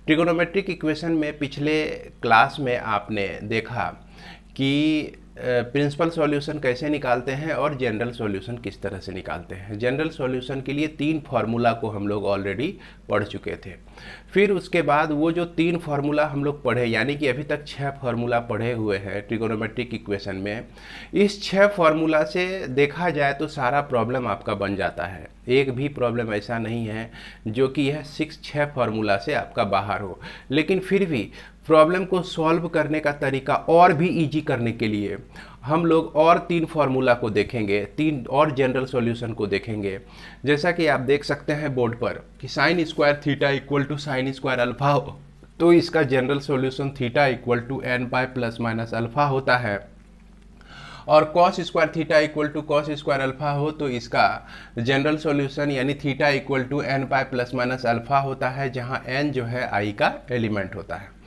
Trigonometric equation में पिछले class में आपने देखा कि प्रिंसिपल सॉल्यूशन कैसे निकालते हैं और जनरल सॉल्यूशन किस तरह से निकालते हैं। जनरल सॉल्यूशन के लिए 3 फार्मूला को हम लोग ऑलरेडी पढ़ चुके थे। फिर उसके बाद वो जो 3 फार्मूला हम लोग पढ़े, यानी कि अभी तक 6 फार्मूला पढ़े हुए हैं ट्रिगोनोमेट्रिक इक्वेशन में। इस 6 फार्मूला से देखा जाए तो सारा प्रॉब्लम आपका बन जाता है। एक भी प्रॉब्लम ऐसा नहीं है जो कि यह 6 फार्मूला से आपका बाहर हो। लेकिन फिर भी प्रॉब्लम को सॉल्व करने का तरीका और भी इजी करने के लिए हम लोग और 3 फार्मूला को देखेंगे, 3 और जनरल सॉल्यूशन को देखेंगे। जैसा कि आप देख सकते हैं बोर्ड पर कि sine square theta equal to sine square alpha हो तो इसका general solution theta equal to n pi plus minus alpha होता है, और cos square theta equal to cos square alpha हो तो इसका जनरल सॉल्यूशन यानी theta equal to n pi plus minus alpha होता है, जहां एन जो है आई का एलिमेंट होता है।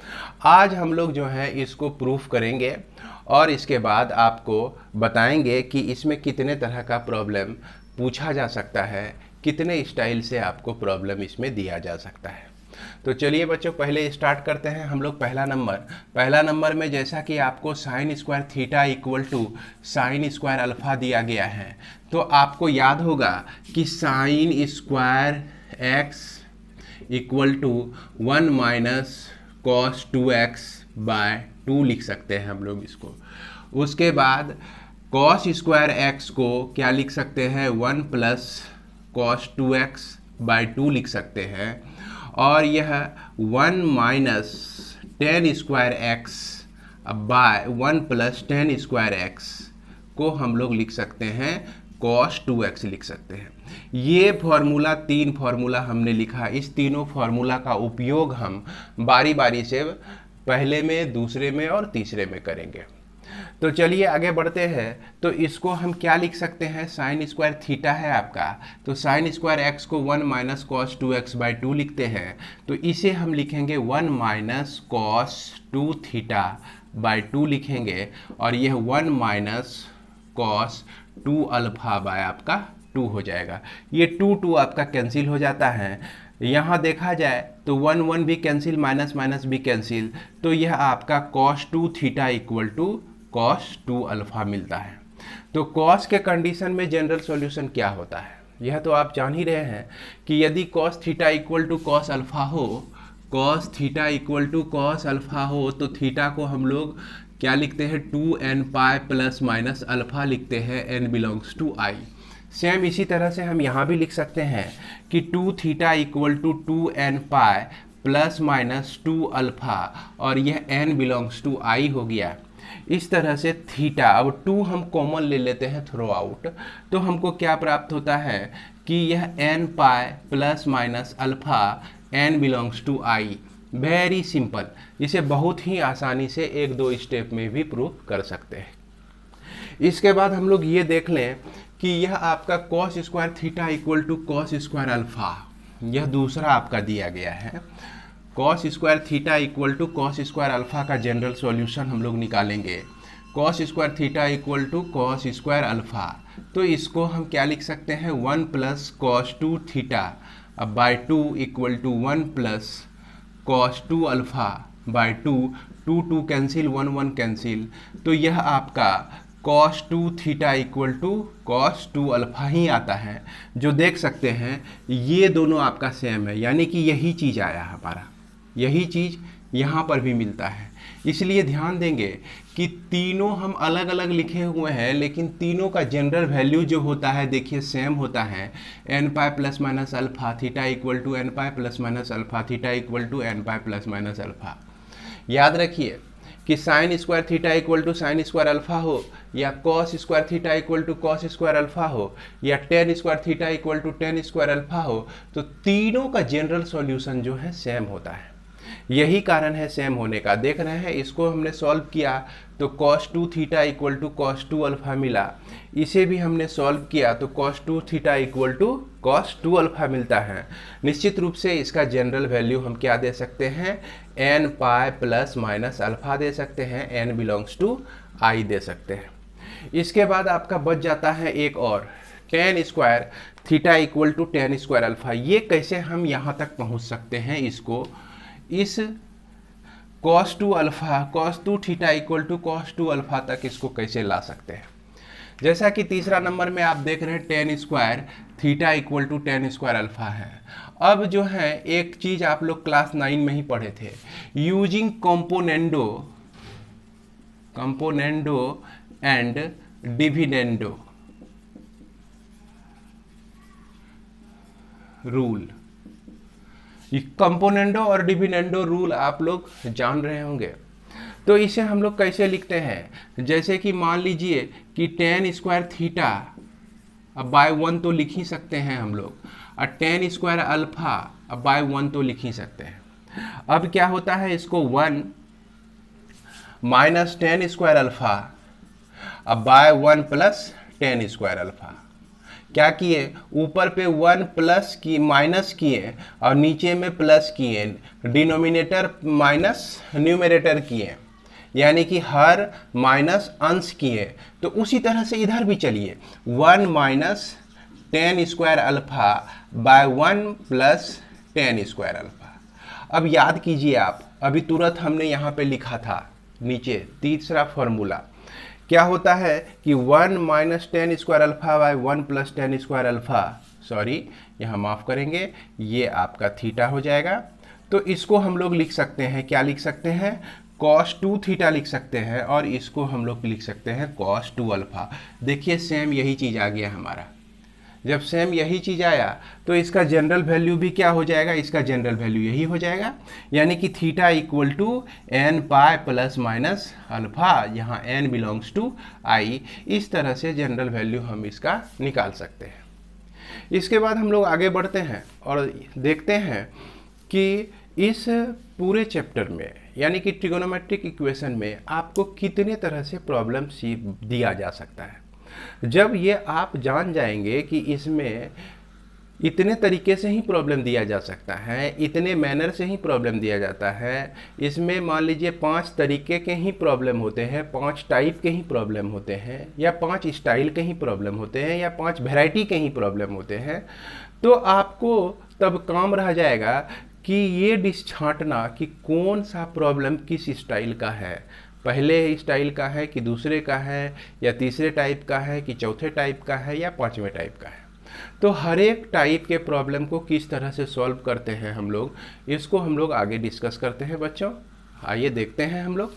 आज हम लोग जो है इसको प्रूफ करेंगे और इसके बाद आपको बताएंगे कि इसमें कितने तरह का प्रॉब्लम पूछा जा सकता है, कितने स्टाइल से आपको प्रॉब्लम इसमें दिया जा सकता है। तो चलिए बच्चों, पहले स्टार्ट करते हैं हम लोग। पहला नंबर में जैसा कि आपको sine square theta equal to sine square alpha दिया गया है, तो आपको याद होगा कि sine square x equal to 1 minus cos 2x by 2 लिख सकते हैं हम लोग इसको। उसके बाद कॉस स्क्वायर एक्स को क्या लिख सकते हैं, 1 प्लस कॉस 2x बाय 2 लिख सकते हैं, और यह 1 minus tan square x by 1 plus tan square x को हम लोग लिख सकते हैं cos 2x लिख सकते हैं। ये फार्मूला 3 फार्मूला हमने लिखा। इस तीनों फार्मूला का उपयोग हम बारी बारी से पहले में, दूसरे में और तीसरे में करेंगे। तो चलिए आगे बढ़ते हैं। तो इसको हम क्या लिख सकते हैं, साइन स्क्वायर थीटा है आपका, तो साइन स्क्वायर एक्स को 1 माइनस कॉस 2x बाई 2 लिखते हैं, तो इसे हम लिखेंगे 1 माइनस कॉस 2 थीटा बाई 2 लिखेंगे, और यह 1 माइनस कॉस 2 अल्फा बाय आपका 2 हो जाएगा। ये 2 आपका कैंसिल हो जाता है। यहाँ देखा जाए तो 1 भी कैंसिल, माइनस माइनस भी कैंसिल, तो यह आपका cos 2 theta equal to cos 2 alpha मिलता है। तो cos के कंडीशन में जनरल सॉल्यूशन क्या होता है, यह तो आप जान ही रहे हैं कि यदि cos theta equal to cos alpha हो, cos theta equal to cos alpha हो, तो थीटा को हम लोग क्या लिखते हैं, 2n pi plus minus alpha लिखते हैं, n belongs to i। Same इसी तरह से हम यहाँ भी लिख सकते हैं कि 2 theta equal to 2n pi plus minus 2 alpha, और यह n बिलोंग्स टू i हो गया। इस तरह से थीटा, अब 2 हम कॉमन ले लेते हैं थ्रू आउट, तो हमको क्या प्राप्त होता है कि यह n pi plus minus alpha n belongs to i। Very simple, इसे बहुत ही आसानी से 1-2 स्टेप में भी प्रूफ कर सकते हैं। इसके बाद हम लोग ये देख लें कि यह आपका cos square theta equal to cos square alpha, यह दूसरा आपका दिया गया है। cos square theta equal to cos square alpha का जनरल सॉल्यूशन हम लोग निकालेंगे। cos square theta equal to cos square alpha, तो इसको हम क्या लिख सकते हैं, 1 plus cos 2 theta by 2 equal to 1 plus cos 2 alpha by 2, 2 cancel, 1 cancel, तो यह आपका cos 2 theta equal to cos 2 alpha ही आता है। जो देख सकते हैं ये दोनों आपका सेम है, यानी कि यही चीज़ आया हमारा, यही चीज़ यहाँ पर भी मिलता है। इसलिए ध्यान देंगे कि तीनों हम अलग अलग लिखे हुए हैं, लेकिन तीनों का जनरल वैल्यू जो होता है देखिए सेम होता है, n pi plus minus alpha theta equal to n pi plus minus alpha theta equal to n pi plus minus alpha. याद रखिए कि sine square theta equal to sine square alpha हो, या cos square theta equal to cos square alpha हो, या tan square theta equal to tan square alpha हो, तो तीनों का जनरल सॉल्यूशन जो है सेम होता है। यही कारण है सेम होने का। देख रहे हैं, इसको हमने सॉल्व किया तो cos 2 theta equal to cos 2 alpha मिला। इसे भी हमने सॉल्व किया तो cos 2 theta equal to cos 2 alpha मिलता है। निश्चित रूप से इसका जनरल वैल्यू हम क्या दे सकते हैं, n pi plus minus alpha दे सकते हैं, n बिलोंग्स टू i दे सकते हैं। इसके बाद आपका बच जाता है एक और, tan square theta equal to tan square alpha. ये कैसे हम यहाँ तक पहुँच सकते हैं, इसको इस cos 2 alpha cos 2 theta equal to cos 2 alpha तक इसको कैसे ला सकते हैं। जैसा कि तीसरा नंबर में आप देख रहे हैं tan square theta equal to tan square alpha है। अब जो है एक चीज़ आप लोग क्लास 9 में ही पढ़े थे, using componendo and dividendo rule. Componendo और डिविडेंडो रूल आप लोग जान रहे होंगे। तो इसे हम लोग कैसे लिखते हैं, जैसे कि मान लीजिए कि tan स्क्वायर थीटा, अब बाय 1 तो लिख ही सकते हैं हम लोग, और tan स्क्वायर अल्फ़ा अब बाय 1 तो लिख ही सकते हैं। अब क्या होता है, इसको 1 माइनस tan स्क्वायर अल्फ़ा अब by 1 plus tan square alpha. क्या किए, ऊपर पे 1 प्लस की माइनस किए और नीचे में प्लस किए, डिनोमिनेटर माइनस न्यूमरेटर किए, यानी कि हर माइनस अंश किए। तो उसी तरह से इधर भी चलिए, 1 minus tan square alpha bye 1 plus tan square alpha. अब याद कीजिए आप, अभी तुरंत हमने यहाँ पे लिखा था नीचे तीसरा फॉर्मूला, क्या होता है कि 1 minus tan square alpha bye 1 plus tan square alpha, sorry यहाँ माफ़ करेंगे, ये आपका थीटा हो जाएगा। तो इसको हम लोग लिख सकते हैं, क्या लिख सकते हैं, cos 2 थीटा लिख सकते हैं, और इसको हम लोग लिख सकते हैं cos 2 अल्फ़ा। देखिए सेम यही चीज़ आ गया हमारा। जब सेम यही चीज़ आया तो इसका जनरल वैल्यू भी क्या हो जाएगा, इसका जनरल वैल्यू यही हो जाएगा, यानी कि theta equal to n pi plus minus alpha, यहाँ n बिलोंग्स टू i। इस तरह से जनरल वैल्यू हम इसका निकाल सकते हैं। इसके बाद हम लोग आगे बढ़ते हैं और देखते हैं कि इस पूरे चैप्टर में, यानी कि ट्रिगोनोमेट्रिक इक्वेशन में आपको कितने तरह से प्रॉब्लम दिया जा सकता है। जब ये आप जान जाएंगे कि इसमें इतने तरीके से ही प्रॉब्लम दिया जा सकता है, इतने मैनर से ही प्रॉब्लम दिया जाता है, इसमें मान लीजिए 5 तरीके के ही प्रॉब्लम होते हैं, 5 टाइप के ही प्रॉब्लम होते हैं, या 5 स्टाइल के ही प्रॉब्लम होते हैं, या 5 वैरायटी के ही प्रॉब्लम होते हैं, तो आपको तब काम रह जाएगा कि ये डिश छांटना कि कौन सा प्रॉब्लम किस स्टाइल का है, पहले स्टाइल का है कि दूसरे का है, या तीसरे टाइप का है कि चौथे टाइप का है, या 5वें टाइप का है। तो हर एक टाइप के प्रॉब्लम को किस तरह से सॉल्व करते हैं हम लोग, इसको हम लोग आगे डिस्कस करते हैं बच्चों। आइए देखते हैं हम लोग।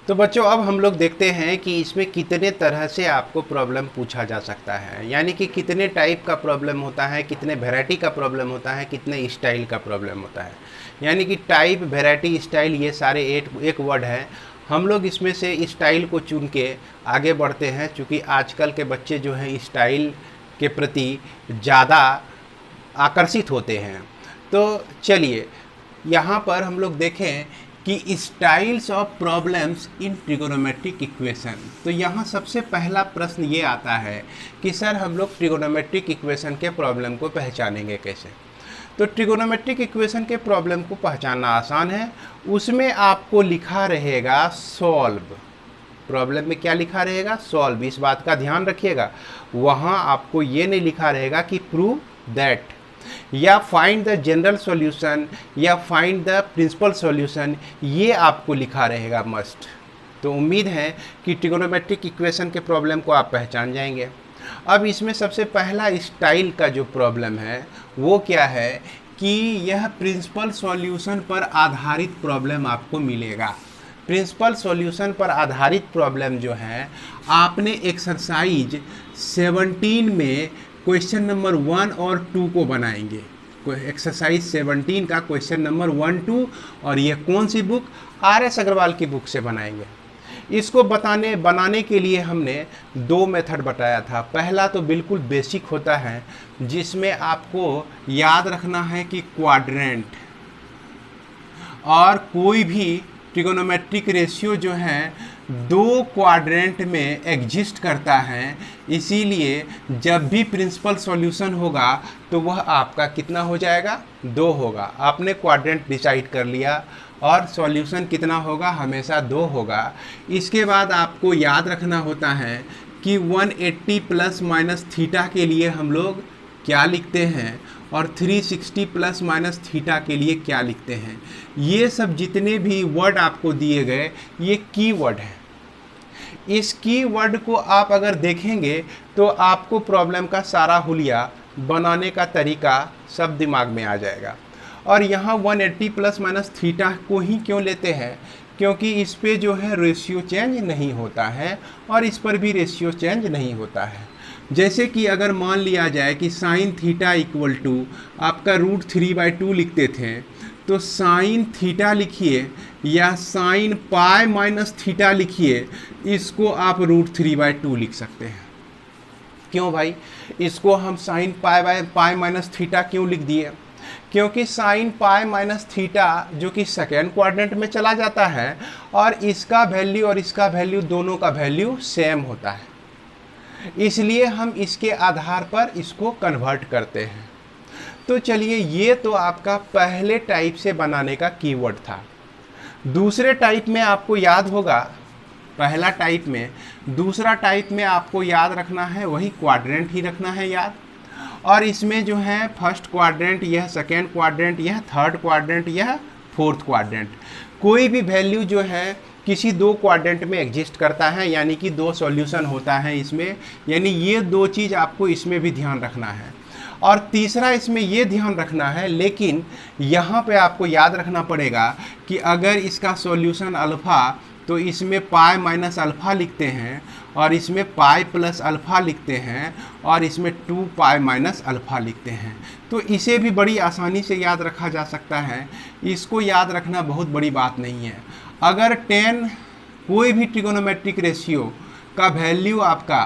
तो बच्चों अब हम लोग देखते हैं कि इसमें कितने तरह से आपको प्रॉब्लम पूछा जा सकता है, यानी कि कितने टाइप का प्रॉब्लम होता है, कितने वैरायटी का प्रॉब्लम होता है, कितने स्टाइल का प्रॉब्लम होता है। यानी कि टाइप, वैरायटी, स्टाइल, ये सारे एक वर्ड हैं। हम लोग इसमें से स्टाइल को चुन के आगे बढ़ते हैं, क्योंकि आजकल के बच्चे जो हैं स्टाइल के प्रति ज़्यादा आकर्षित होते हैं। तो चलिए यहाँ पर हम लोग देखें कि styles of problems in trigonometric equation. तो यहाँ सबसे पहला प्रश्न ये आता है कि सर हम लोग ट्रिगोनोमेट्रिक इक्वेशन के प्रॉब्लम को पहचानेंगे कैसे। तो ट्रिगोनोमेट्रिक इक्वेशन के प्रॉब्लम को पहचानना आसान है, उसमें आपको लिखा रहेगा सॉल्व। प्रॉब्लम में क्या लिखा रहेगा, सॉल्व। इस बात का ध्यान रखिएगा, वहाँ आपको ये नहीं लिखा रहेगा कि प्रूव दैट, या फाइंड द जनरल सॉल्यूशन, या फाइंड द प्रिंसिपल सॉल्यूशन, ये आपको लिखा रहेगा मस्ट। तो उम्मीद है कि ट्रिगोनोमेट्रिक इक्वेशन के प्रॉब्लम को आप पहचान जाएंगे। अब इसमें सबसे पहला स्टाइल का जो प्रॉब्लम है वो क्या है कि यह प्रिंसिपल सॉल्यूशन पर आधारित प्रॉब्लम आपको मिलेगा। प्रिंसिपल सॉल्यूशन पर आधारित प्रॉब्लम जो है, आपने एक्सरसाइज 17 में क्वेश्चन नंबर 1 और 2 को बनाएंगे। एक्सरसाइज 17 का क्वेश्चन नंबर 1, 2, और ये कौन सी बुक, RS अग्रवाल की बुक से बनाएंगे। इसको बनाने के लिए हमने 2 मेथड बताया था। पहला तो बिल्कुल बेसिक होता है, जिसमें आपको याद रखना है कि क्वाड्रेंट और कोई भी ट्रिगोनोमेट्रिक रेशियो जो है 2 क्वाड्रेंट में एग्जिस्ट करता है, इसीलिए जब भी प्रिंसिपल सॉल्यूशन होगा तो वह आपका कितना हो जाएगा, 2 होगा। आपने क्वाड्रेंट डिसाइड कर लिया और सॉल्यूशन कितना होगा, हमेशा 2 होगा। इसके बाद आपको याद रखना होता है कि 180 प्लस माइनस थीटा के लिए हम लोग क्या लिखते हैं, और 360 प्लस माइनस थीटा के लिए क्या लिखते हैं। ये सब जितने भी वर्ड आपको दिए गए ये कीवर्ड हैं। इस कीवर्ड को आप अगर देखेंगे तो आपको प्रॉब्लम का सारा हुलिया बनाने का तरीका सब दिमाग में आ जाएगा। और यहाँ 180 प्लस माइनस थीटा को ही क्यों लेते हैं, क्योंकि इस पे जो है रेशियो चेंज नहीं होता है और इस पर भी रेशियो चेंज नहीं होता है। जैसे कि अगर मान लिया जाए कि साइन थीटा इक्वल टू आपका √3/2 लिखते थे, तो साइन थीटा लिखिए या साइन पाई माइनस थीटा लिखिए, इसको आप √3/2 लिख सकते हैं। क्यों भाई, इसको हम साइन पाई माइनस थीटा क्यों लिख दिए, क्योंकि साइन पाई माइनस थीटा जो कि सेकेंड क्वाड्रेंट में चला जाता है और इसका वैल्यू और इसका वैल्यू दोनों का वैल्यू सेम होता है, इसलिए हम इसके आधार पर इसको कन्वर्ट करते हैं। तो चलिए, ये तो आपका पहले टाइप से बनाने का कीवर्ड था। दूसरे टाइप में आपको याद होगा, पहला टाइप में, दूसरा टाइप में आपको याद रखना है वही क्वाड्रेंट ही रखना है याद। और इसमें जो है फर्स्ट क्वाड्रेंट, यह सेकेंड क्वाड्रेंट, यह थर्ड क्वाड्रेंट, यह फोर्थ क्वाड्रेंट। कोई भी वैल्यू जो है किसी दो क्वाड्रेंट में एग्जिस्ट करता है, यानी कि दो सॉल्यूशन होता है इसमें, यानी ये दो चीज़ आपको इसमें भी ध्यान रखना है। और तीसरा इसमें ये ध्यान रखना है, लेकिन यहाँ पे आपको याद रखना पड़ेगा कि अगर इसका सॉल्यूशन अल्फ़ा, तो इसमें पाई माइनस अल्फ़ा लिखते हैं और इसमें पाई प्लस अल्फ़ा लिखते हैं और इसमें 2 पाई माइनस अल्फ़ा लिखते हैं। तो इसे भी बड़ी आसानी से याद रखा जा सकता है, इसको याद रखना बहुत बड़ी बात नहीं है। अगर 10 कोई भी ट्रिगोनोमेट्रिक रेशियो का वैल्यू आपका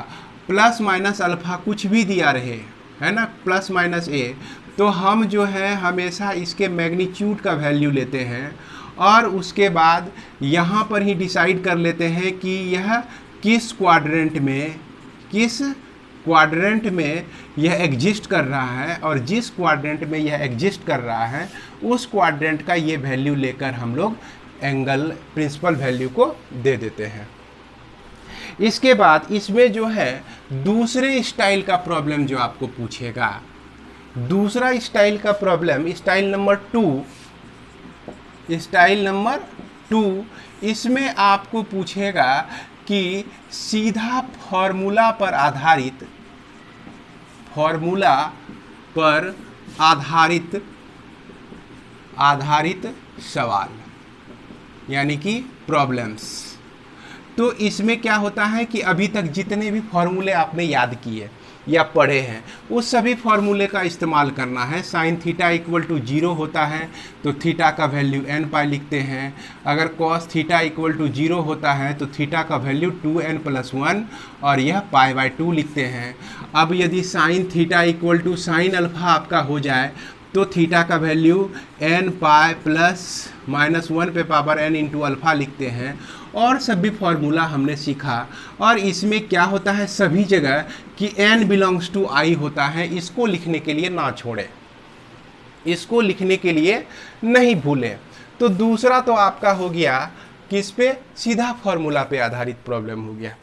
प्लस माइनस अल्फ़ा कुछ भी दिया रहे, है ना, प्लस माइनस ए, तो हम जो है हमेशा इसके मैग्नीट्यूड का वैल्यू लेते हैं और उसके बाद यहाँ पर ही डिसाइड कर लेते हैं कि यह किस क्वाड्रेंट में यह एग्जिस्ट कर रहा है, और जिस क्वाड्रेंट में यह एग्जिस्ट कर रहा है उस क्वाड्रेंट का ये वैल्यू लेकर हम लोग एंगल प्रिंसिपल वैल्यू को दे देते हैं। इसके बाद इसमें जो है दूसरे स्टाइल का प्रॉब्लम जो आपको पूछेगा, दूसरा स्टाइल का प्रॉब्लम स्टाइल नंबर 2, इसमें आपको पूछेगा कि सीधा फॉर्मूला पर आधारित सवाल, यानी कि प्रॉब्लम्स। तो इसमें क्या होता है कि अभी तक जितने भी फॉर्मूले आपने याद किए या पढ़े हैं उस सभी फॉर्मूले का इस्तेमाल करना है। साइन थीटा इक्वल टू 0 होता है तो थीटा का वैल्यू n पाई लिखते हैं। अगर कॉस थीटा इक्वल टू 0 होता है तो थीटा का वैल्यू 2n+1 और यह π/2 लिखते हैं। अब यदि sine theta equal to sine alpha आपका हो जाए तो थीटा का वैल्यू n पाई प्लस -1 पे पावर n इंटू अल्फ़ा लिखते हैं। और सभी फॉर्मूला हमने सीखा। और इसमें क्या होता है सभी जगह कि n बिलोंग्स टू i होता है, इसको लिखने के लिए ना छोड़ें, इसको लिखने के लिए नहीं भूलें। तो दूसरा तो आपका हो गया किस पे, सीधा फॉर्मूला पे आधारित प्रॉब्लम हो गया।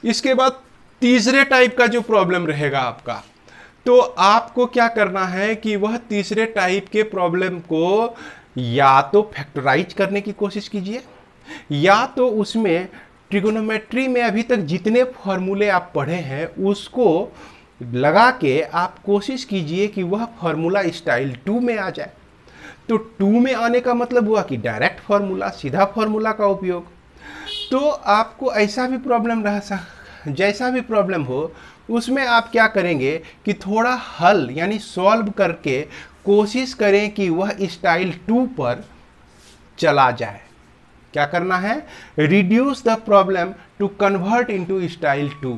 इसके बाद तीसरे टाइप का जो प्रॉब्लम रहेगा आपका, तो आपको क्या करना है कि वह तीसरे टाइप के प्रॉब्लम को या तो फैक्टराइज करने की कोशिश कीजिए, या तो उसमें ट्रिगोनोमेट्री में अभी तक जितने फॉर्मूले आप पढ़े हैं उसको लगा के आप कोशिश कीजिए कि वह फॉर्मूला स्टाइल 2 में आ जाए। तो 2 में आने का मतलब हुआ कि डायरेक्ट फॉर्मूला, सीधा फॉर्मूला का उपयोग। तो आपको ऐसा भी प्रॉब्लम जैसा भी प्रॉब्लम हो उसमें आप क्या करेंगे कि थोड़ा हल यानी सॉल्व करके कोशिश करें कि वह स्टाइल 2 पर चला जाए। क्या करना है, reduce the problem to convert into style 2।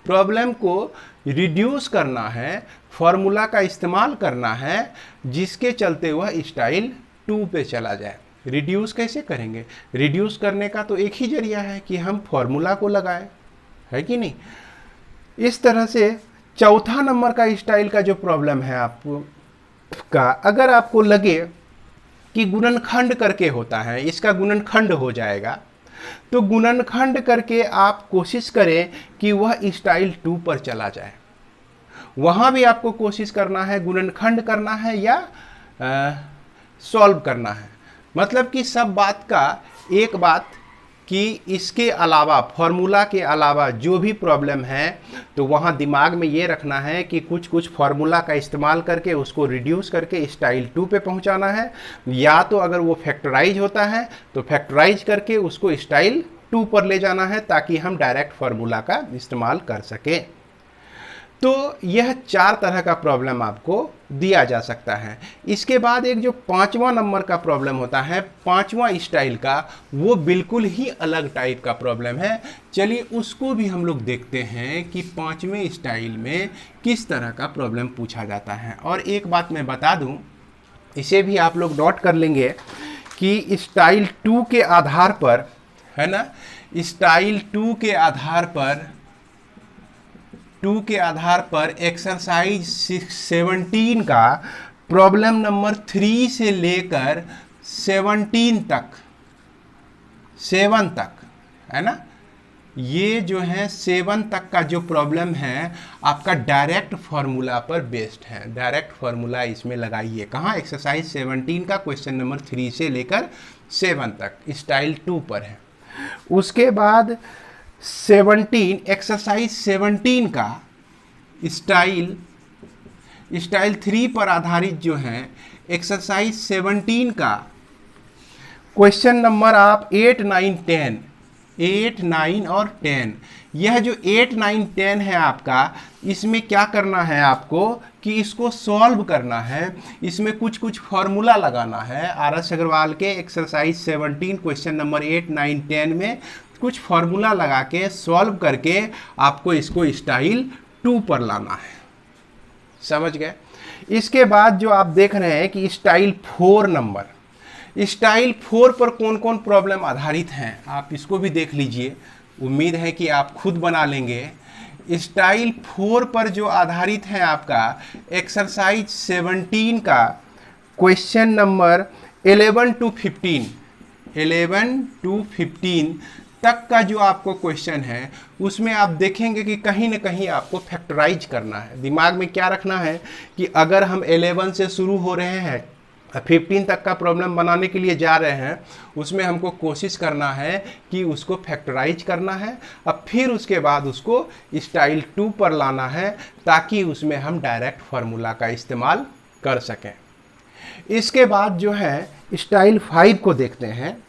Problem को रिड्यूस करना है, फॉर्मूला का इस्तेमाल करना है जिसके चलते वह स्टाइल 2 पे चला जाए। रिड्यूस कैसे करेंगे, रिड्यूस करने का तो एक ही जरिया है कि हम फॉर्मूला को लगाएं, है कि नहीं। इस तरह से चौथा नंबर का स्टाइल का जो प्रॉब्लम है आपको का, अगर आपको लगे कि गुणनखंड करके होता है, इसका गुणनखंड हो जाएगा, तो गुणनखंड करके आप कोशिश करें कि वह स्टाइल 2 पर चला जाए। वहाँ भी आपको कोशिश करना है गुणनखंड करना है या सॉल्व करना है। मतलब कि सब बात का एक बात कि इसके अलावा फार्मूला के अलावा जो भी प्रॉब्लम है तो वहाँ दिमाग में ये रखना है कि कुछ कुछ फार्मूला का इस्तेमाल करके उसको रिड्यूस करके स्टाइल 2 पे पहुँचाना है, या तो अगर वो फैक्टराइज होता है तो फैक्टराइज करके उसको स्टाइल 2 पर ले जाना है ताकि हम डायरेक्ट फार्मूला का इस्तेमाल कर सकें। तो यह 4 तरह का प्रॉब्लम आपको दिया जा सकता है। इसके बाद एक जो 5वां नंबर का प्रॉब्लम होता है, 5वां स्टाइल का, वो बिल्कुल ही अलग टाइप का प्रॉब्लम है। चलिए उसको भी हम लोग देखते हैं कि 5वें स्टाइल में किस तरह का प्रॉब्लम पूछा जाता है। और एक बात मैं बता दूं, इसे भी आप लोग नोट कर लेंगे कि स्टाइल 2 के आधार पर, है ना, स्टाइल 2 के आधार पर एक्सरसाइज 17 का प्रॉब्लम नंबर 3 से लेकर 17 तक, 7 तक, है ना, ये जो है 7 तक का जो प्रॉब्लम है आपका डायरेक्ट फार्मूला पर बेस्ड है। डायरेक्ट फार्मूला इसमें लगाइए। कहाँ? एक्सरसाइज 17 का क्वेश्चन नंबर 3 से लेकर 7 तक स्टाइल 2 पर है। उसके बाद 17 एक्सरसाइज 17 का स्टाइल 3 पर आधारित जो है एक्सरसाइज 17 का क्वेश्चन नंबर आप 8, 9, 10 और 10, यह जो 8, 9, 10 है आपका, इसमें क्या करना है आपको कि इसको सॉल्व करना है। इसमें कुछ कुछ फार्मूला लगाना है। आर.एस. अग्रवाल के एक्सरसाइज 17 क्वेश्चन नंबर 8, 9, 10 में कुछ फार्मूला लगा के सॉल्व करके आपको इसको स्टाइल 2 पर लाना है। समझ गए? इसके बाद जो आप देख रहे हैं कि स्टाइल 4 नंबर, स्टाइल 4 पर कौन कौन प्रॉब्लम आधारित हैं आप इसको भी देख लीजिए। उम्मीद है कि आप खुद बना लेंगे। स्टाइल 4 पर जो आधारित है आपका एक्सरसाइज 17 का क्वेश्चन नंबर 11 to 15 तक का जो आपको क्वेश्चन है, उसमें आप देखेंगे कि कहीं ना कहीं आपको फैक्टराइज करना है। दिमाग में क्या रखना है कि अगर हम 11 से शुरू हो रहे हैं, 15 तक का प्रॉब्लम बनाने के लिए जा रहे हैं, उसमें हमको कोशिश करना है कि उसको फैक्टराइज करना है। अब फिर उसके बाद उसको स्टाइल 2 पर लाना है ताकि उसमें हम डायरेक्ट फार्मूला का इस्तेमाल कर सकें। इसके बाद जो है स्टाइल 5 को देखते हैं।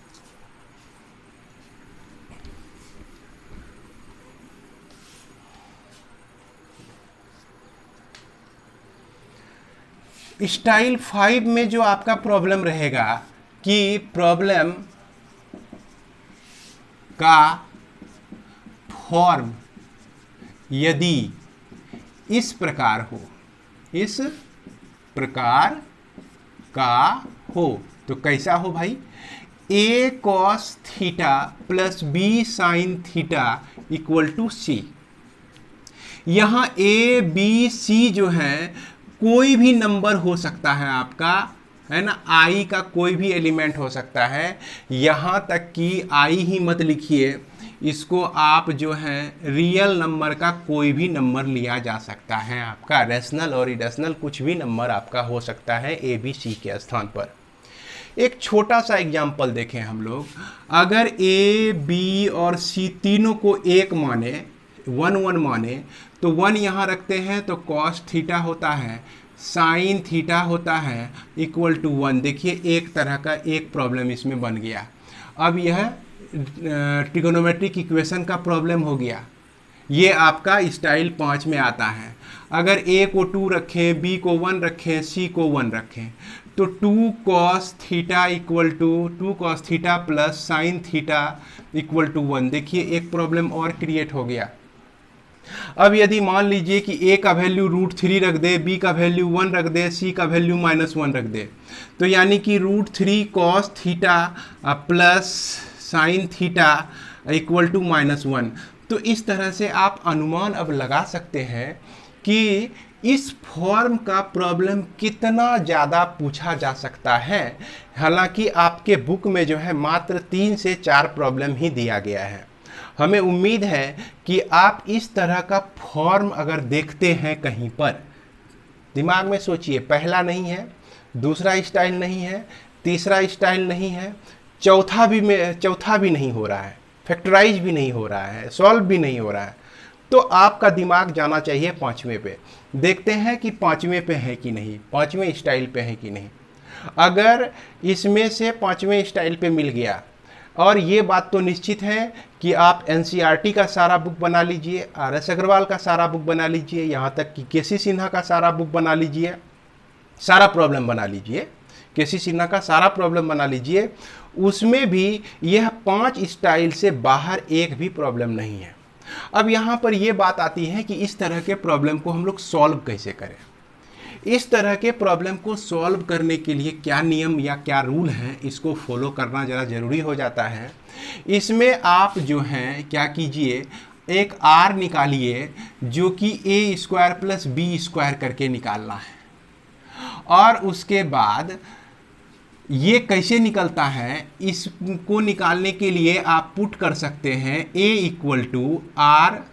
स्टाइल 5 में जो आपका प्रॉब्लम रहेगा कि प्रॉब्लम का फॉर्म यदि इस प्रकार हो, इस प्रकार का हो, तो कैसा हो भाई? a cos theta plus b sin theta equal to c। यहाँ a b c जो है कोई भी नंबर हो सकता है आपका, है ना, i का कोई भी एलिमेंट हो सकता है। यहाँ तक कि i ही मत लिखिए, इसको आप जो है रियल नंबर का कोई भी नंबर लिया जा सकता है। आपका रेशनल और इरेशनल कुछ भी नंबर आपका हो सकता है a b c के स्थान पर। एक छोटा सा एग्जाम्पल देखें हम लोग। अगर a b और c तीनों को 1 माने, 1 माने, तो 1 यहाँ रखते हैं तो कॉस थीटा होता है, साइन थीटा होता है इक्वल टू 1। देखिए एक तरह का एक प्रॉब्लम इसमें बन गया। अब यह ट्रिगोनोमेट्रिक इक्वेशन का प्रॉब्लम हो गया। ये आपका स्टाइल 5 में आता है। अगर a को 2 रखें, b को 1 रखें, c को 1 रखें, तो 2 cos theta equal to 2 cos theta plus sine theta equal to 1। देखिए एक प्रॉब्लम और क्रिएट हो गया। अब यदि मान लीजिए कि a का वैल्यू √3 रख दे, b का वैल्यू 1 रख दे, c का वैल्यू -1 रख दे, तो यानी कि √3 cos theta plus sine theta equal to -1। तो इस तरह से आप अनुमान अब लगा सकते हैं कि इस फॉर्म का प्रॉब्लम कितना ज़्यादा पूछा जा सकता है। हालांकि आपके बुक में जो है मात्र 3 से 4 प्रॉब्लम ही दिया गया है। हमें उम्मीद है कि आप इस तरह का फॉर्म अगर देखते हैं कहीं पर, दिमाग में सोचिए, पहला नहीं है, दूसरा स्टाइल नहीं है, तीसरा स्टाइल नहीं है, चौथा भी नहीं हो रहा है, फैक्टराइज भी नहीं हो रहा है, सॉल्व भी नहीं हो रहा है, तो आपका दिमाग जाना चाहिए पांचवें पे। देखते हैं कि पांचवें पे है कि नहीं, पांचवें स्टाइल पे है कि नहीं। अगर इसमें से पांचवें स्टाइल पे मिल गया, और ये बात तो निश्चित है कि आप एनसीईआरटी का सारा बुक बना लीजिए, आर.एस. अग्रवाल का सारा बुक बना लीजिए, यहाँ तक कि के.सी. सिन्हा का सारा बुक बना लीजिए, सारा प्रॉब्लम बना लीजिए, के.सी. सिन्हा का सारा प्रॉब्लम बना लीजिए, उसमें भी यह 5 स्टाइल से बाहर एक भी प्रॉब्लम नहीं है। अब यहाँ पर यह बात आती है कि इस तरह के प्रॉब्लम को हम लोग सॉल्व कैसे करें। इस तरह के प्रॉब्लम को सॉल्व करने के लिए क्या नियम या क्या रूल हैं, इसको फॉलो करना ज़रा ज़रूरी हो जाता है। इसमें आप जो हैं क्या कीजिए, एक आर निकालिए जो कि ए स्क्वायर प्लस बी स्क्वायर करके निकालना है, और उसके बाद ये कैसे निकलता है, इसको निकालने के लिए आप पुट कर सकते हैं a equal to R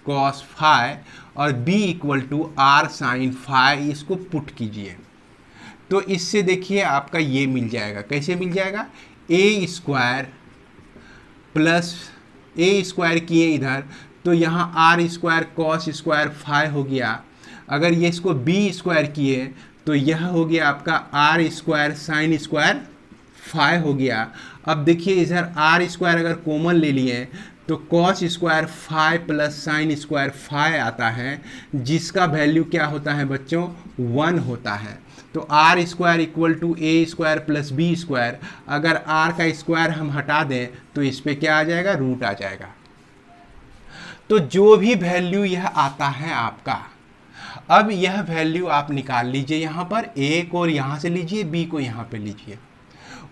cos phi और b equal to R sine phi, इसको पुट कीजिए। तो इससे देखिए आपका ये मिल जाएगा, कैसे मिल जाएगा, a square plus a square किए इधर, तो यहाँ R square cos square phi हो गया। अगर ये इसको b स्क्वायर किए तो यह हो गया आपका R square sine square phi हो गया। अब देखिए इधर आर स्क्वायर अगर कॉमन ले लिए तो cos square phi plus sine square phi आता है, जिसका वैल्यू क्या होता है बच्चों, 1 होता है। तो R square equal to A square plus B square, अगर आर का स्क्वायर हम हटा दें तो इस पर क्या आ जाएगा, रूट आ जाएगा। तो जो भी वैल्यू यह आता है आपका, अब यह वैल्यू आप निकाल लीजिए, यहाँ पर a को यहाँ से लीजिए, b को यहाँ पे लीजिए।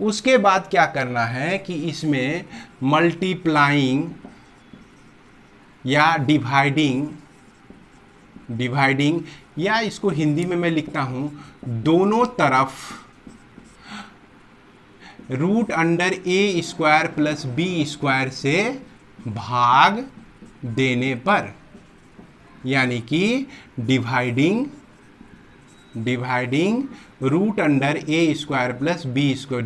उसके बाद क्या करना है कि इसमें मल्टीप्लाइंग या डिवाइडिंग या इसको हिंदी में मैं लिखता हूँ, दोनों तरफ root under A square plus B square से भाग देने पर, यानी कि dividing root under A square plus B square,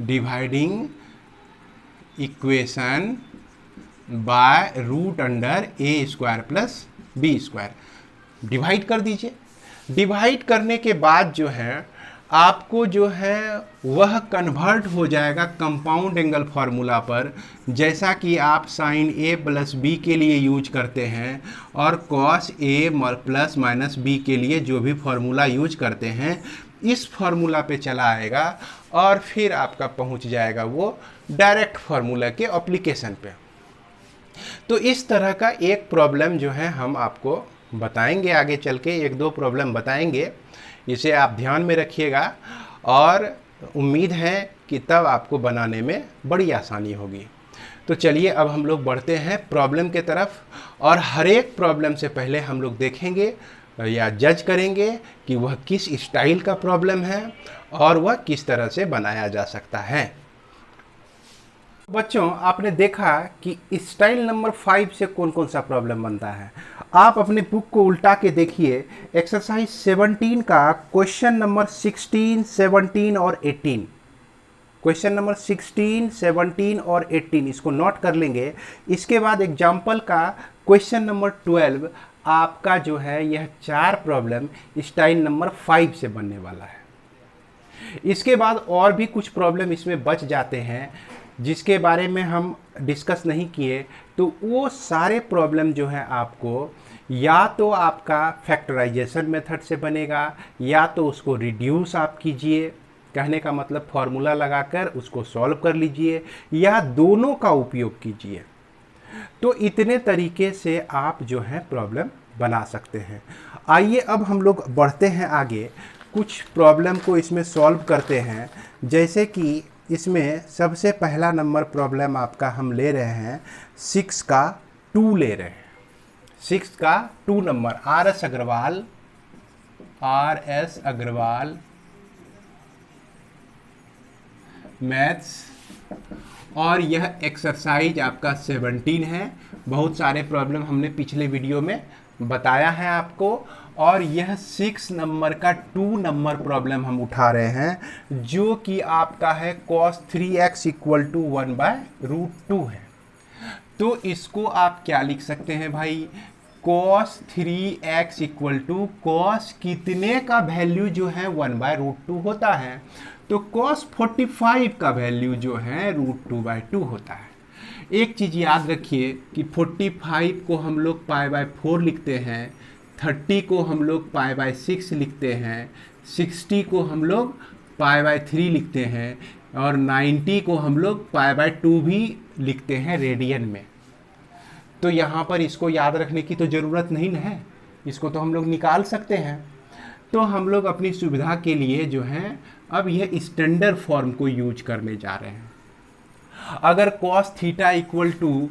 dividing equation by root under A square plus B square, divide कर दीजिए। डिवाइड करने के बाद जो है आपको जो है वह कन्वर्ट हो जाएगा कंपाउंड एंगल फार्मूला पर, जैसा कि आप साइन ए प्लस बी के लिए यूज करते हैं और cos A plus minus B के लिए जो भी फार्मूला यूज करते हैं, इस फार्मूला पे चला आएगा और फिर आपका पहुंच जाएगा वो डायरेक्ट फार्मूला के एप्लीकेशन पे। तो इस तरह का एक प्रॉब्लम जो है हम आपको बताएंगे, आगे चल के 1-2 प्रॉब्लम बताएंगे, इसे आप ध्यान में रखिएगा और उम्मीद है कि तब आपको बनाने में बड़ी आसानी होगी। तो चलिए अब हम लोग बढ़ते हैं प्रॉब्लम के तरफ, और हर एक प्रॉब्लम से पहले हम लोग देखेंगे या जज करेंगे कि वह किस स्टाइल का प्रॉब्लम है और वह किस तरह से बनाया जा सकता है। बच्चों, आपने देखा कि स्टाइल नंबर 5 से कौन कौन सा प्रॉब्लम बनता है। आप अपने बुक को उल्टा के देखिए, एक्सरसाइज 17 का क्वेश्चन नंबर 16, 17 और 18, क्वेश्चन नंबर 16, 17 और 18 इसको नोट कर लेंगे। इसके बाद एग्जाम्पल का क्वेश्चन नंबर 12 आपका जो है यह 4 प्रॉब्लम स्टाइल नंबर 5 से बनने वाला है। इसके बाद और भी कुछ प्रॉब्लम इसमें बच जाते हैं जिसके बारे में हम डिस्कस नहीं किए, तो वो सारे प्रॉब्लम जो है आपको या तो आपका फैक्टराइजेशन मेथड से बनेगा या तो उसको रिड्यूस आप कीजिए, कहने का मतलब फॉर्मूला लगाकर उसको सॉल्व कर लीजिए, या दोनों का उपयोग कीजिए। तो इतने तरीके से आप जो है प्रॉब्लम बना सकते हैं। आइए अब हम लोग बढ़ते हैं आगे, कुछ प्रॉब्लम को इसमें सॉल्व करते हैं। जैसे कि इसमें सबसे पहला नंबर प्रॉब्लम आपका हम ले रहे हैं 6 का 2 ले रहे हैं, 6 का 2 नंबर, आर.एस. अग्रवाल मैथ्स और यह एक्सरसाइज आपका 17 है। बहुत सारे प्रॉब्लम हमने पिछले वीडियो में बताया है आपको, और यह 6 नंबर का 2 नंबर प्रॉब्लम हम उठा रहे हैं, जो कि आपका है cos 3x इक्वल टू 1/√2 है। तो इसको आप क्या लिख सकते हैं भाई, cos 3x equal to cos कितने का वैल्यू जो है 1/√2 होता है, तो cos 45 का वैल्यू जो है √2/2 होता है। एक चीज़ याद रखिए कि 45 को हम लोग π/4 लिखते हैं, 30 को हम लोग π/6 लिखते हैं, 60 को हम लोग π/3 लिखते हैं, और 90 को हम लोग π/2 भी लिखते हैं रेडियन में। तो यहाँ पर इसको याद रखने की तो ज़रूरत नहीं है, इसको तो हम लोग निकाल सकते हैं। तो हम लोग अपनी सुविधा के लिए जो है अब यह स्टैंडर्ड फॉर्म को यूज करने जा रहे हैं। अगर cos थीटा इक्वल टू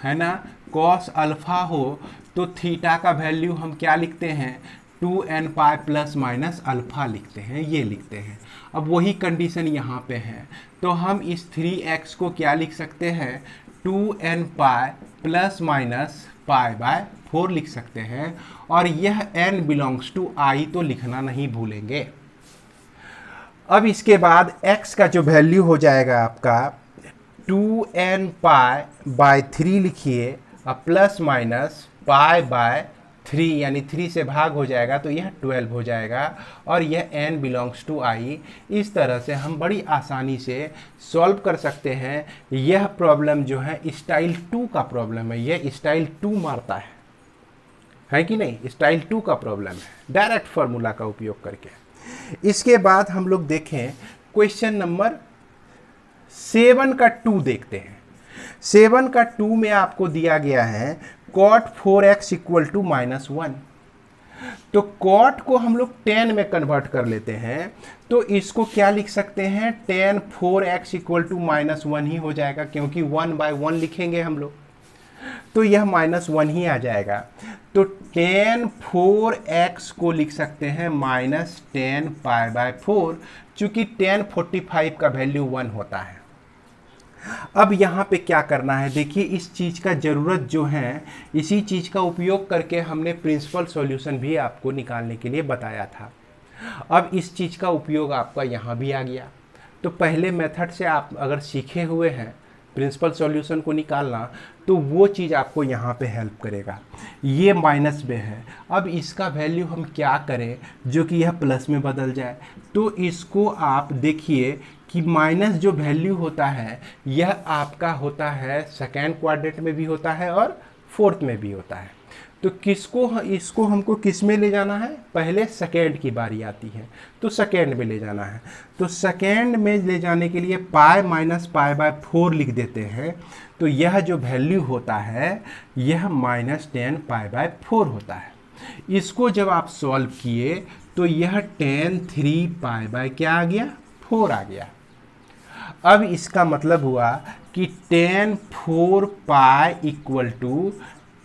है ना cos अल्फा हो, तो थीटा का वैल्यू हम क्या लिखते हैं, 2n pi plus minus alpha लिखते हैं, ये लिखते हैं। अब वही कंडीशन यहाँ पे है, तो हम इस 3x को क्या लिख सकते हैं, 2n पाई प्लस माइनस π/4 लिख सकते हैं, और यह n बिलोंग्स टू i तो लिखना नहीं भूलेंगे। अब इसके बाद x का जो वैल्यू हो जाएगा आपका 2n π/3 लिखिए, अब प्लस माइनस π/3 यानी 3 से भाग हो जाएगा तो यह 12 हो जाएगा, और यह n बिलोंग्स टू i। इस तरह से हम बड़ी आसानी से सॉल्व कर सकते हैं। यह प्रॉब्लम जो है स्टाइल 2 का प्रॉब्लम है, यह स्टाइल 2 मारता है कि नहीं, स्टाइल 2 का प्रॉब्लम है डायरेक्ट फार्मूला का उपयोग करके। इसके बाद हम लोग देखें क्वेश्चन नंबर 7 का 2 देखते हैं। 7 का 2 में आपको दिया गया है cot 4x इक्वल टू -1। तो cot को हम लोग tan में कन्वर्ट कर लेते हैं, तो इसको क्या लिख सकते हैं, tan 4x इक्वल टू -1 ही हो जाएगा, क्योंकि 1/1 लिखेंगे हम लोग, तो यह -1 ही आ जाएगा। तो tan 4x को लिख सकते हैं -tan π/4, चूंकि tan 45 का वैल्यू 1 होता है। अब यहाँ पे क्या करना है, देखिए इस चीज़ का ज़रूरत जो है, इसी चीज़ का उपयोग करके हमने प्रिंसिपल सॉल्यूशन भी आपको निकालने के लिए बताया था। अब इस चीज़ का उपयोग आपका यहाँ भी आ गया। तो पहले मेथड से आप अगर सीखे हुए हैं प्रिंसिपल सॉल्यूशन को निकालना, तो वो चीज़ आपको यहाँ पे हेल्प करेगा। ये माइनस में है, अब इसका वैल्यू हम क्या करें जो कि यह प्लस में बदल जाए। तो इसको आप देखिए कि माइनस जो वैल्यू होता है यह आपका होता है सेकेंड क्वाड्रेंट में भी होता है और फोर्थ में भी होता है। तो इसको हमको किस में ले जाना है, पहले सेकेंड की बारी आती है, तो सेकेंड में ले जाना है। तो सेकेंड में ले जाने के लिए पाई माइनस π/4 लिख देते हैं। तो यह जो वैल्यू होता है यह -tan π/4 होता है। इसको जब आप सॉल्व किए तो यह tan 3 π/क्या आ गया, 4 आ गया। अब इसका मतलब हुआ कि tan 4 π इक्वल टू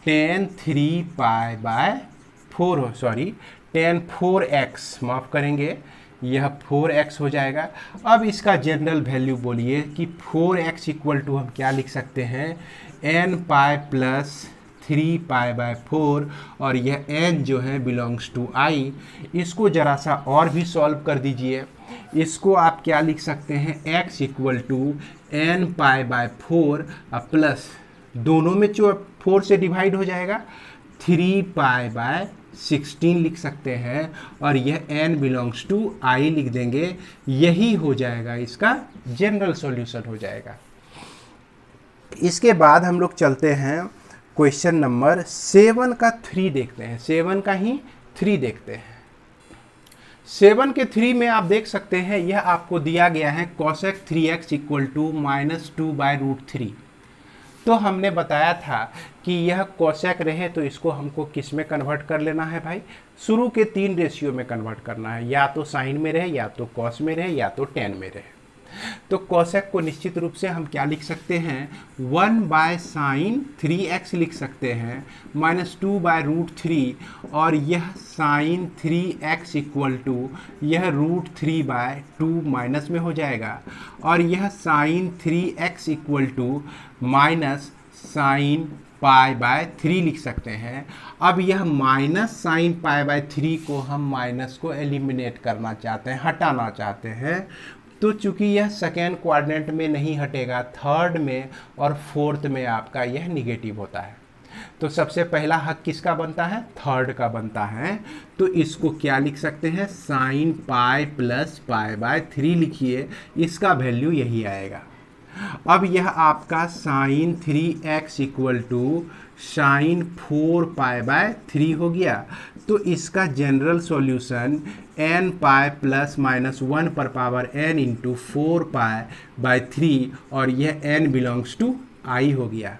tan 3 π/4 हो, सॉरी tan 4x, माफ़ करेंगे, यह 4x हो जाएगा। अब इसका जनरल वैल्यू बोलिए कि 4x इक्वल टू हम क्या लिख सकते हैं, n पाई प्लस 3 π/4, और यह n जो है बिलोंग्स टू i। इसको ज़रा सा और भी सॉल्व कर दीजिए। इसको आप क्या लिख सकते हैं, x equal to n π/4 plus, दोनों में जो 4 से डिवाइड हो जाएगा, 3 π/16 लिख सकते हैं, और यह n बिलोंग्स टू i लिख देंगे। यही हो जाएगा, इसका जनरल सॉल्यूशन हो जाएगा। इसके बाद हम लोग चलते हैं क्वेश्चन नंबर 7 का 3 देखते हैं। 7 का ही 3 देखते हैं। 7 के 3 में आप देख सकते हैं यह आपको दिया गया है cosec 3x इक्वल टू -2/√3। तो हमने बताया था कि यह कोसेक रहे तो इसको हमको किस में कन्वर्ट कर लेना है भाई, शुरू के 3 रेशियो में कन्वर्ट करना है, या तो साइन में रहे, या तो कॉस में रहे, या तो टेन में रहे। तो कोसेक को निश्चित रूप से हम क्या लिख सकते हैं, 1/sin3x लिख सकते हैं, -2/√3, और यह sin3x इक्वल टू यह √3/2 माइनस में हो जाएगा, और यह sin3x इक्वल टू -sin π/3 लिख सकते हैं। अब यह -sin π/3 को हम माइनस को एलिमिनेट करना चाहते हैं, हटाना चाहते हैं। तो चूंकि यह सेकेंड क्वाड्रेंट में नहीं हटेगा, थर्ड में और फोर्थ में आपका यह निगेटिव होता है। तो सबसे पहला हक किसका बनता है, थर्ड का बनता है। तो इसको क्या लिख सकते हैं, sin π + π/3 लिखिए, इसका वैल्यू यही आएगा। अब यह आपका sin3x इक्वल टू sin 4π/3 हो गया। तो इसका जनरल सॉल्यूशन n π ± 1 पर पावर n इंटू 4π/3, और यह n बिलोंग्स टू i हो गया।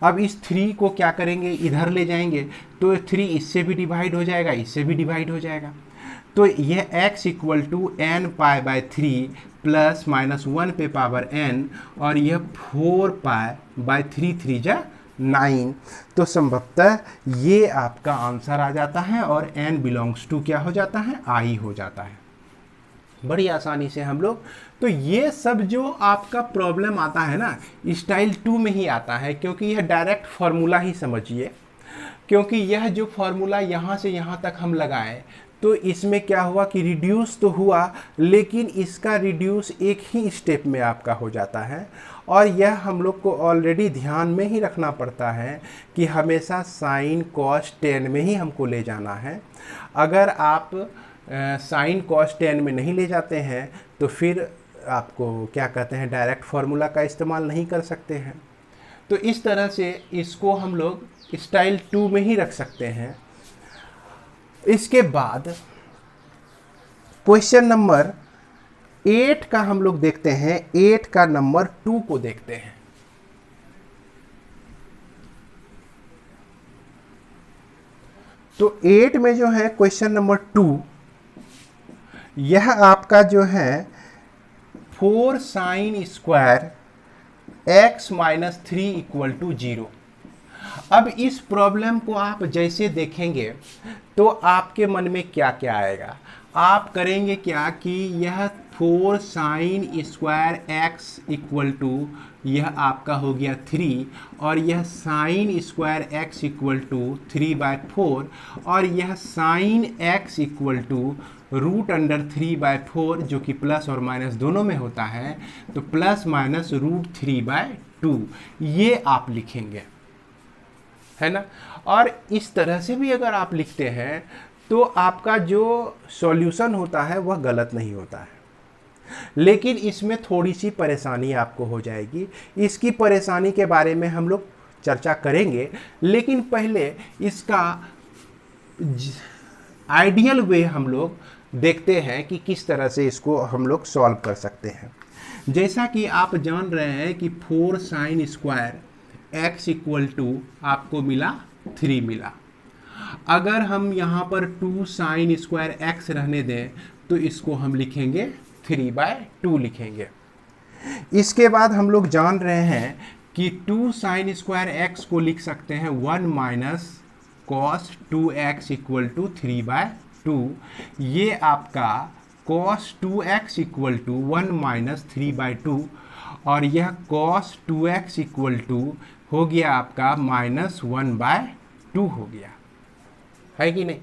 अब इस 3 को क्या करेंगे, इधर ले जाएंगे, तो 3 इससे भी डिवाइड हो जाएगा, इससे भी डिवाइड हो जाएगा। तो यह x इक्वल टू n π/3 ± 1 पे पावर n, और यह 4π/3 3 जा 9। तो संभवतः ये आपका आंसर आ जाता है, और n बिलोंग्स टू क्या हो जाता है, i हो जाता है। बड़ी आसानी से हम लोग, तो ये सब जो आपका प्रॉब्लम आता है ना, स्टाइल 2 में ही आता है, क्योंकि यह डायरेक्ट फार्मूला ही समझिए। क्योंकि यह जो फार्मूला यहाँ से यहाँ तक हम लगाएं, तो इसमें क्या हुआ कि रिड्यूस तो हुआ, लेकिन इसका रिड्यूस एक ही स्टेप में आपका हो जाता है। और यह हम लोग को ऑलरेडी ध्यान में ही रखना पड़ता है कि हमेशा साइन कॉस 10 में ही हमको ले जाना है। अगर आप साइन कॉस 10 में नहीं ले जाते हैं, तो फिर आपको क्या कहते हैं, डायरेक्ट फार्मूला का इस्तेमाल नहीं कर सकते हैं। तो इस तरह से इसको हम लोग स्टाइल 2 में ही रख सकते हैं। इसके बाद क्वेश्चन नंबर 8 का हम लोग देखते हैं, 8 का नंबर 2 को देखते हैं। तो 8 में जो है क्वेश्चन नंबर 2, यह आपका जो है 4 sin square x - 3 equal to 0। अब इस प्रॉब्लम को आप जैसे देखेंगे तो आपके मन में क्या क्या आएगा, आप करेंगे क्या कि यह 4 sin square x equal to यह आपका हो गया 3, और यह sin square x equal to 3/4, और यह sin x इक्वल टू √3/4, जो कि प्लस और माइनस दोनों में होता है, तो प्लस माइनस √3/2 ये आप लिखेंगे, है ना। और इस तरह से भी अगर आप लिखते हैं तो आपका जो सॉल्यूशन होता है वह गलत नहीं होता है, लेकिन इसमें थोड़ी सी परेशानी आपको हो जाएगी। इसकी परेशानी के बारे में हम लोग चर्चा करेंगे, लेकिन पहले इसका आइडियल वे हम लोग देखते हैं कि किस तरह से इसको हम लोग सॉल्व कर सकते हैं। जैसा कि आप जान रहे हैं कि 4 sin square x equal to आपको मिला 3 मिला। अगर हम यहाँ पर 2 sin स्क्वायर x रहने दें तो इसको हम लिखेंगे 3/2 लिखेंगे। इसके बाद हम लोग जान रहे हैं कि 2 sin स्क्वायर x को लिख सकते हैं 1 - cos 2x इक्वल टू 3/2। ये आपका cos 2x इक्वल टू 1 - 3/2, और यह cos 2x इक्वल टू हो गया आपका -1/2 हो गया, है कि नहीं।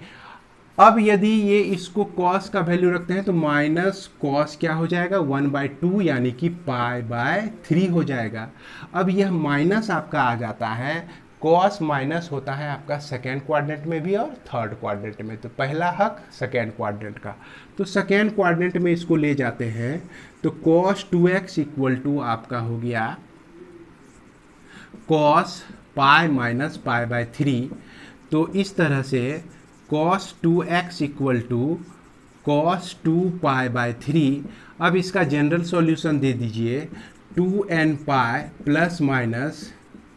अब यदि ये इसको cos का वैल्यू रखते हैं तो माइनस cos क्या हो जाएगा 1/2, यानी कि π/3 हो जाएगा। अब यह माइनस आपका आ जाता है, cos माइनस होता है आपका सेकेंड क्वाड्रेंट में भी और थर्ड क्वाड्रेंट में। तो पहला हक सेकेंड क्वाड्रेंट का, तो सेकेंड क्वाड्रेंट में इसको ले जाते हैं, तो cos 2x इक्वल टू आपका हो गया cos π - π/3। तो इस तरह से cos 2x equal to cos 2π/3। अब इसका जनरल सॉल्यूशन दे दीजिए 2nπ ±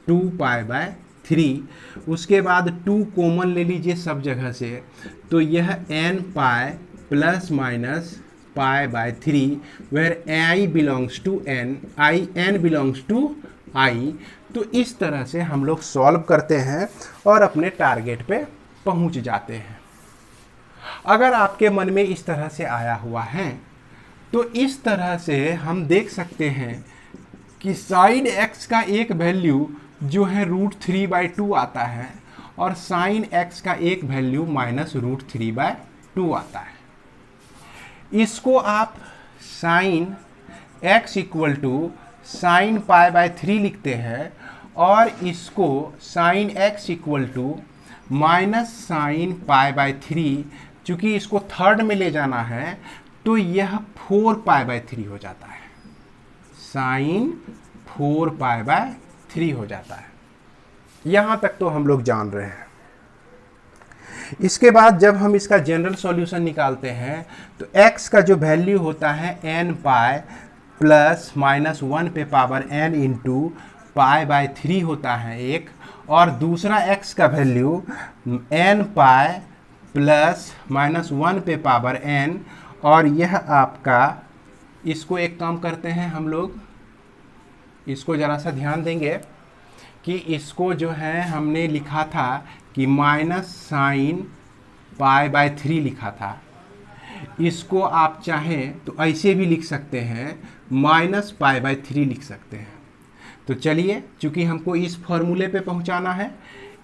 2π/3। उसके बाद 2 कॉमन ले लीजिए सब जगह से, तो यह nπ ± π/3 where i belongs to n, n belongs to i। तो इस तरह से हम लोग सॉल्व करते हैं और अपने टारगेट पे पहुंच जाते हैं। अगर आपके मन में इस तरह से आया हुआ है तो इस तरह से हम देख सकते हैं कि साइन x का एक वैल्यू जो है √3/2 आता है और साइन x का एक वैल्यू -√3/2 आता है। इसको आप sine x equal to sine π/3 लिखते हैं और इसको sine x equal to minus sine π/3, चूँकि इसको थर्ड में ले जाना है तो यह 4π/3 हो जाता है, साइन 4π/3 हो जाता है। यहाँ तक तो हम लोग जान रहे हैं। इसके बाद जब हम इसका जनरल सॉल्यूशन निकालते हैं तो x का जो वैल्यू होता है n π प्लस -1 पे पावर n इंटू π/3 होता है एक, और दूसरा x का वैल्यू n π प्लस -1 पे पावर n, और यह आपका, इसको एक काम करते हैं हम लोग, इसको ज़रा सा ध्यान देंगे कि इसको जो है हमने लिखा था कि माइनस साइन π/3 लिखा था, इसको आप चाहें तो ऐसे भी लिख सकते हैं, -π/3 लिख सकते हैं। तो चलिए, चूँकि हमको इस फॉर्मूले पे पहुंचाना है,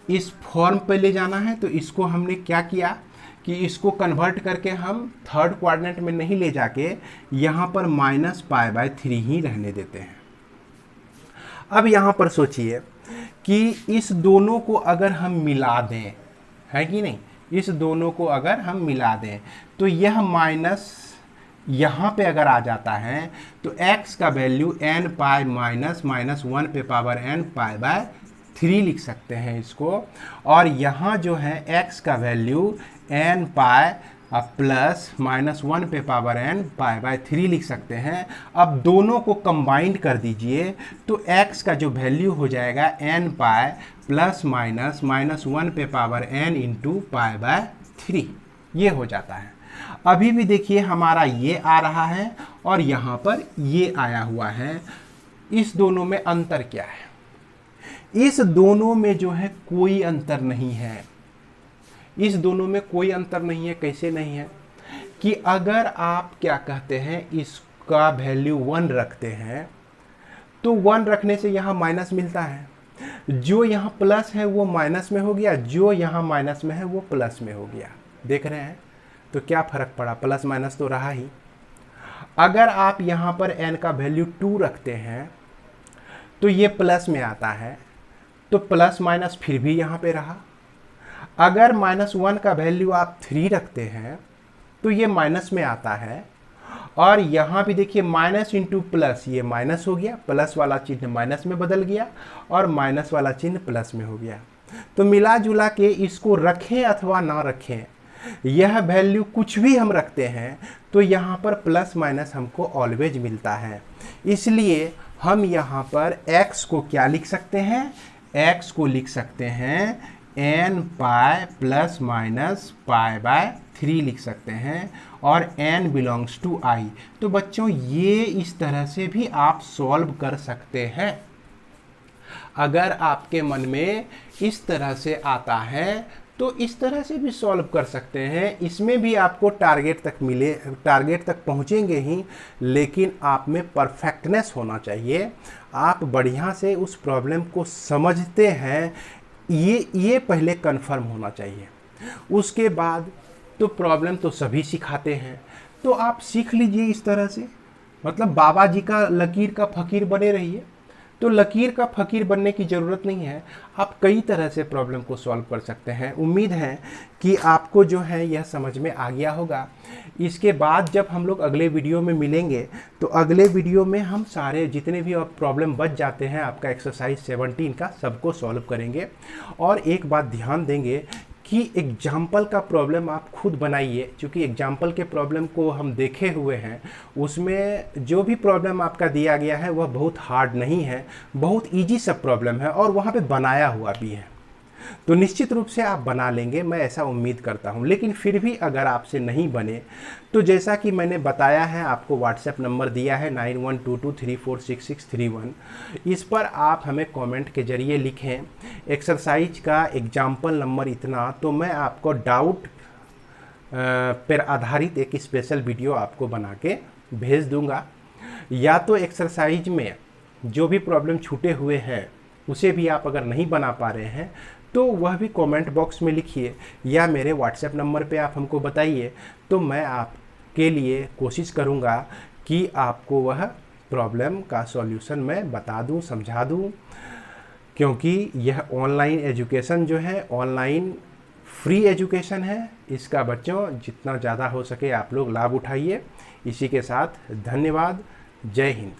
इस फॉर्म पे ले जाना है, तो इसको हमने क्या किया कि इसको कन्वर्ट करके हम थर्ड क्वाड्रेंट में नहीं ले जाके यहाँ पर -π/3 ही रहने देते हैं। अब यहाँ पर सोचिए कि इस दोनों को अगर हम मिला दें, है कि नहीं, इस दोनों को अगर हम मिला दें तो यह माइनस यहाँ पे अगर आ जाता है तो x का वैल्यू n π माइनस -1 पे पावर n π/3 लिख सकते हैं इसको, और यहाँ जो है x का वैल्यू n π प्लस -1 पे पावर n π/3 लिख सकते हैं। अब दोनों को कंबाइंड कर दीजिए तो x का जो वैल्यू हो जाएगा n π प्लस -1 पे पावर n इंटू π/3, ये हो जाता है। अभी भी देखिए हमारा ये आ रहा है और यहाँ पर ये आया हुआ है। इस दोनों में अंतर क्या है? इस दोनों में जो है कोई अंतर नहीं है, इस दोनों में कोई अंतर नहीं है। कैसे नहीं है? कि अगर आप क्या कहते हैं, इसका वैल्यू 1 रखते हैं तो 1 रखने से यहाँ माइनस मिलता है, जो यहाँ प्लस है वो माइनस में हो गया, जो यहाँ माइनस में है वो प्लस में हो गया। देख रहे हैं? तो क्या फ़र्क पड़ा, प्लस माइनस तो रहा ही। अगर आप यहाँ पर n का वैल्यू 2 रखते हैं तो ये प्लस में आता है, तो प्लस माइनस फिर भी यहाँ पे रहा। अगर -1 का वैल्यू आप 3 रखते हैं तो ये माइनस में आता है, और यहाँ भी देखिए माइनस इंटू प्लस, ये माइनस हो गया, प्लस वाला चिन्ह माइनस में बदल गया और माइनस वाला चिन्ह प्लस में हो गया। तो मिला जुला के इसको रखें अथवा ना रखें, यह वैल्यू कुछ भी हम रखते हैं तो यहाँ पर प्लस माइनस हमको ऑलवेज मिलता है। इसलिए हम यहाँ पर x को क्या लिख सकते हैं? x को लिख सकते हैं n π प्लस माइनस π/3 लिख सकते हैं, और n बिलोंग्स टू i। तो बच्चों ये इस तरह से भी आप सॉल्व कर सकते हैं। अगर आपके मन में इस तरह से आता है तो इस तरह से भी सॉल्व कर सकते हैं। इसमें भी आपको टारगेट तक मिले, टारगेट तक पहुंचेंगे ही, लेकिन आप में परफेक्टनेस होना चाहिए। आप बढ़िया से उस प्रॉब्लम को समझते हैं, ये पहले कंफर्म होना चाहिए। उसके बाद तो प्रॉब्लम तो सभी सिखाते हैं, तो आप सीख लीजिए इस तरह से। मतलब बाबा जी का लकीर का फ़कीर बने रहिए। तो लकीर का फ़कीर बनने की ज़रूरत नहीं है, आप कई तरह से प्रॉब्लम को सॉल्व कर सकते हैं। उम्मीद है कि आपको जो है यह समझ में आ गया होगा। इसके बाद जब हम लोग अगले वीडियो में मिलेंगे तो अगले वीडियो में हम सारे जितने भी प्रॉब्लम बच जाते हैं आपका एक्सरसाइज 17 का, सबको सॉल्व करेंगे। और एक बात ध्यान देंगे कि एग्जाम्पल का प्रॉब्लम आप खुद बनाइए, क्योंकि एग्जाम्पल के प्रॉब्लम को हम देखे हुए हैं, उसमें जो भी प्रॉब्लम आपका दिया गया है वह बहुत हार्ड नहीं है, बहुत इजी सब प्रॉब्लम है और वहाँ पे बनाया हुआ भी है। तो निश्चित रूप से आप बना लेंगे, मैं ऐसा उम्मीद करता हूं। लेकिन फिर भी अगर आपसे नहीं बने तो जैसा कि मैंने बताया है, आपको व्हाट्सएप नंबर दिया है 9122346631, इस पर आप हमें कमेंट के जरिए लिखें एक्सरसाइज का एग्जाम्पल नंबर इतना, तो मैं आपको डाउट पर आधारित एक स्पेशल वीडियो आपको बना के भेज दूंगा। या तो एक्सरसाइज में जो भी प्रॉब्लम छूटे हुए हैं उसे भी आप अगर नहीं बना पा रहे हैं तो वह भी कमेंट बॉक्स में लिखिए या मेरे व्हाट्सएप नंबर पे आप हमको बताइए, तो मैं आपके लिए कोशिश करूँगा कि आपको वह प्रॉब्लम का सॉल्यूशन मैं बता दूँ, समझा दूँ। क्योंकि यह ऑनलाइन एजुकेशन जो है, ऑनलाइन फ्री एजुकेशन है, इसका बच्चों जितना ज़्यादा हो सके आप लोग लाभ उठाइए। इसी के साथ धन्यवाद। जय हिंद।